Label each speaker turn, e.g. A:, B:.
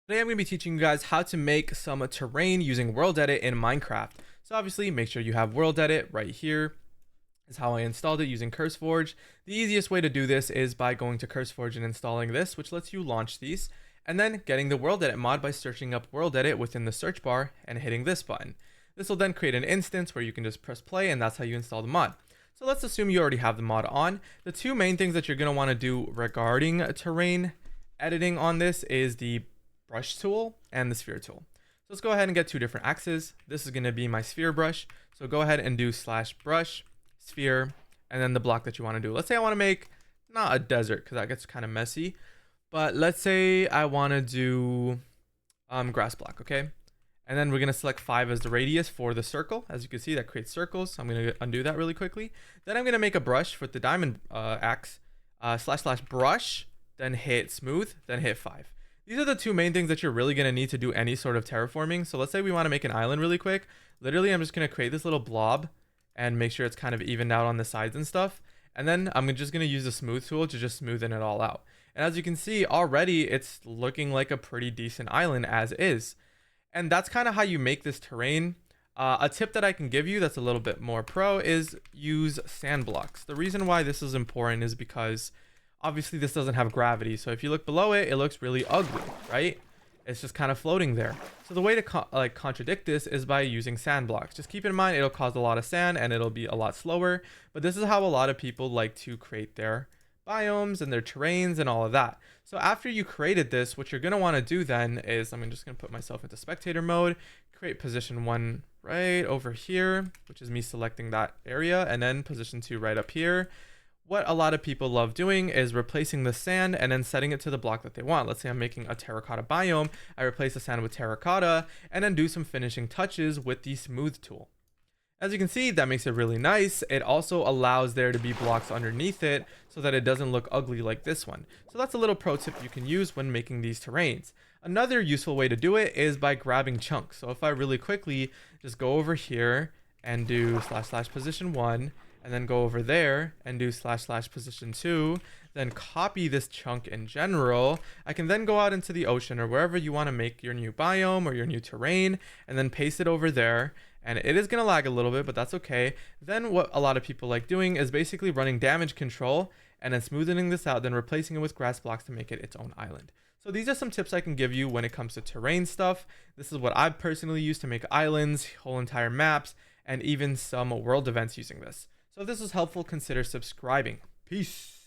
A: Today I'm going to be teaching you guys how to make some terrain using WorldEdit in Minecraft. So obviously make sure you have WorldEdit right here. Is how I installed it using CurseForge. The easiest way to do this is by going to CurseForge and installing this, which lets you launch these, and then getting the WorldEdit mod by searching up WorldEdit within the search bar and hitting this button. This will then create an instance where you can just press play, and that's how you install the mod. So let's assume you already have the mod on. The two main things that you're going to want to do regarding terrain editing on this is the brush tool and the sphere tool. So let's go ahead and get two different axes. This is going to be my sphere brush. So go ahead and do /brush sphere and then the block that you want to do. Let's say I want to make not a desert because that gets kind of messy, but let's say I want to do grass block. Okay, and then we're going to select 5 as the radius for the circle. As you can see, that creates circles. So I'm going to undo that really quickly. Then I'm going to make a brush with the diamond axe, /brush, then hit smooth, then hit 5. These are the two main things that you're really going to need to do any sort of terraforming. So let's say we want to make an island really quick. Literally, I'm just going to create this little blob and make sure it's kind of evened out on the sides and stuff. And then I'm just going to use the smooth tool to just smoothen it all out. And as you can see already, it's looking like a pretty decent island as is. And that's kind of how you make this terrain. A tip that I can give you that's a little bit more pro is use sand blocks. The reason why this is important is because obviously this doesn't have gravity. So if you look below it, it looks really ugly, right? It's just kind of floating there. So the way to contradict this is by using sand blocks. Just keep in mind, it'll cause a lot of sand and it'll be a lot slower. But this is how a lot of people like to create their biomes and their terrains and all of that. So after you created this, what you're going to want to do then is, I'm just going to put myself into spectator mode, create position 1 right over here, which is me selecting that area, and then position 2 right up here. What a lot of people love doing is replacing the sand and then setting it to the block that they want. Let's say I'm making a terracotta biome. I replace the sand with terracotta and then do some finishing touches with the smooth tool. As you can see, that makes it really nice. It also allows there to be blocks underneath it so that it doesn't look ugly like this one. So that's a little pro tip you can use when making these terrains. Another useful way to do it is by grabbing chunks. So if I really quickly just go over here and do // position 1, and then go over there and do // position 2, then copy this chunk in general, I can then go out into the ocean or wherever you want to make your new biome or your new terrain, and then paste it over there. And it is going to lag a little bit, but that's okay. Then what a lot of people like doing is basically running damage control and then smoothing this out, then replacing it with grass blocks to make it its own island. So these are some tips I can give you when it comes to terrain stuff. This is what I've personally used to make islands, whole entire maps, and even some world events using this. So if this was helpful, consider subscribing. Peace.